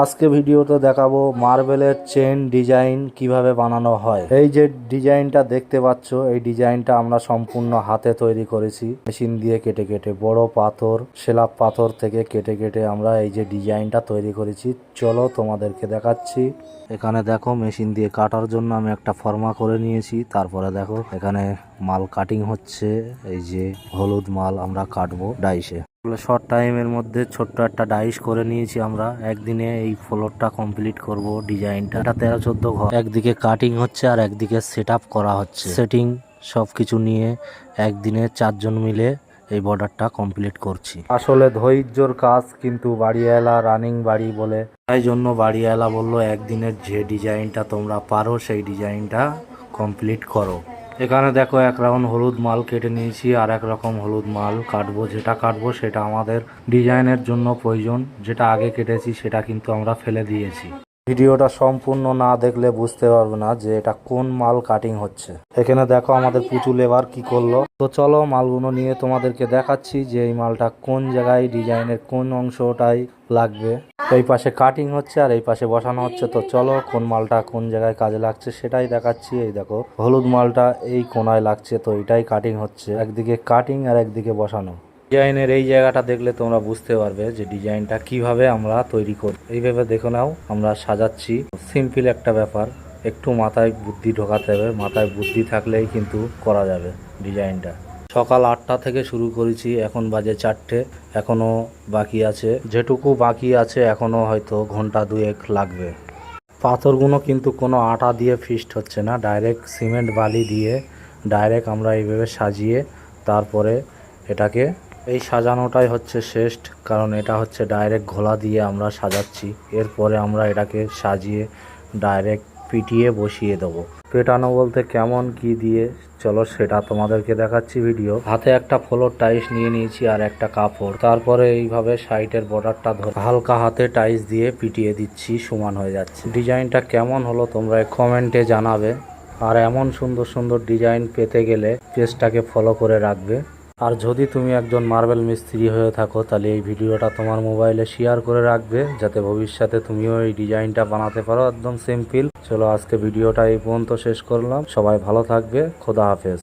আজকে ভিডিওতে দেখাবো মার্বেলের চেন ডিজাইন কিভাবে বানানো হয়। এই যে ডিজাইনটা দেখতে পাচ্ছ, এই ডিজাইনটা আমরা সম্পূর্ণ হাতে তৈরি করেছি, মেশিন দিয়ে কেটে কেটে, বড় পাথর, সেলাপ পাথর থেকে কেটে কেটে আমরা এই যে ডিজাইনটা তৈরি করেছি। চলো তোমাদেরকে দেখাচ্ছি। এখানে দেখো মেশিন দিয়ে কাটার জন্য আমি একটা ফর্মা করে নিয়েছি। তারপরে দেখো এখানে মাল কাটিং হচ্ছে। এই যে হলুদ মাল আমরা কাটবো ডাইসে। শর্ট টাইমের মধ্যে ছোট্ট একটা ডাইস করে নিয়েছি আমরা। একদিনে এই ফ্লোরটা কমপ্লিট করব। ডিজাইনটা 13-14 ঘর একদিকে কাটিং হচ্ছে আর একদিকে সেট আপ করা হচ্ছে। সেটিং সবকিছু নিয়ে একদিনে 4 জন মিলে এই বর্ডারটা কমপ্লিট করছি। আসলে ধৈর্যর কাজ, কিন্তু বাড়িওয়ালা রানিং বাড়ি বলে, তাই জন্য বাড়িওয়ালা বললো একদিনের যে ডিজাইনটা তোমরা পারো সেই ডিজাইনটা কমপ্লিট করো। এখানে দেখো এক রাউন্ড হলুদ মাল কেটে নিয়েছি, আর এক রকম হলুদ মাল কাটবো। যেটা কাটবো সেটা আমাদের ডিজাইনের জন্য প্রয়োজন। যেটা আগে কেটেছি সেটা কিন্তু আমরা ফেলে দিয়েছি। ভিডিওটা সম্পূর্ণ না দেখলে বুঝতে পারবে না যে এটা কোন মাল কাটিং হচ্ছে। এখানে দেখো আমাদের পুচু লেবার কি করলো। তো চলো মালগুলো নিয়ে তোমাদেরকে দেখাচ্ছি যে এই মালটা কোন জায়গায়, ডিজাইনের কোন অংশটাই লাগবে। এই পাশে কাটিং হচ্ছে আর এই পাশে বসানো হচ্ছে। তো চলো কোন মালটা কোন জায়গায় কাজে লাগছে সেটাই দেখাচ্ছি। এই দেখো হলুদ মালটা এই কোনায় লাগছে, তো এটাই কাটিং হচ্ছে। একদিকে কাটিং আর একদিকে বসানো। ডিজাইনের এই জায়গাটা দেখলে তোমরা বুঝতে পারবে যে ডিজাইনটা কিভাবে আমরা তৈরি করি। এইভাবে দেখো নাও আমরা সাজাচ্ছি। সিম্পল একটা ব্যাপার, একটু মাথায় বুদ্ধি ঢোকাতে হবে। মাথায় বুদ্ধি থাকলেই কিন্তু করা যাবে ডিজাইনটা। সকাল 8টা থেকে শুরু করেছি, এখন বাজে 4টে। এখনো বাকি আছে, যেটুকু বাকি আছে এখনো হয়তো ঘন্টা 2-1 লাগবে। পাথরগুলো কিন্তু কোনো আটা দিয়ে ফিক্সড হচ্ছে না, ডাইরেক্ট সিমেন্ট বালি দিয়ে ডাইরেক্ট আমরা এইভাবে সাজিয়ে তারপরে এটাকে, এই সাজানোটাই হচ্ছে শ্রেষ্ঠ, কারণ এটা হচ্ছে ডাইরেক্ট ঘোলা দিয়ে আমরা সাজাচ্ছি। এরপরে আমরা এটাকে সাজিয়ে ডাইরেক্ট পিটিয়ে বসিয়ে দেবো। পেটানো বলতে কেমন কি দিয়ে, চলো সেটা তোমাদেরকে দেখাচ্ছি ভিডিও। হাতে একটা ফ্লোর টাইলস নিয়ে নিয়েছি আর একটা কাপড়। তারপরে এইভাবে সাইডের বর্ডারটা ধরে হালকা হাতে টাইলস দিয়ে পিটিয়ে দিচ্ছি, সমান হয়ে যাচ্ছে। ডিজাইনটা কেমন হলো তোমরা কমেন্টে জানাবে। আর এমন সুন্দর সুন্দর ডিজাইন পেতে গেলে পেজটাকে ফলো করে রাখবে। আর যদি তুমি একজন মার্বেল মিস্ত্রি হয়ে থাকো তাহলে এই ভিডিওটা তোমার মোবাইলে শেয়ার করে রাখবে, যাতে ভবিষ্যতে তুমিও এই ডিজাইনটা বানাতে পারো একদম সিম্পল। চলো আজকে ভিডিওটা এই পর্যন্ত শেষ করলাম। সবাই ভালো থাকবে, খোদা হাফেজ।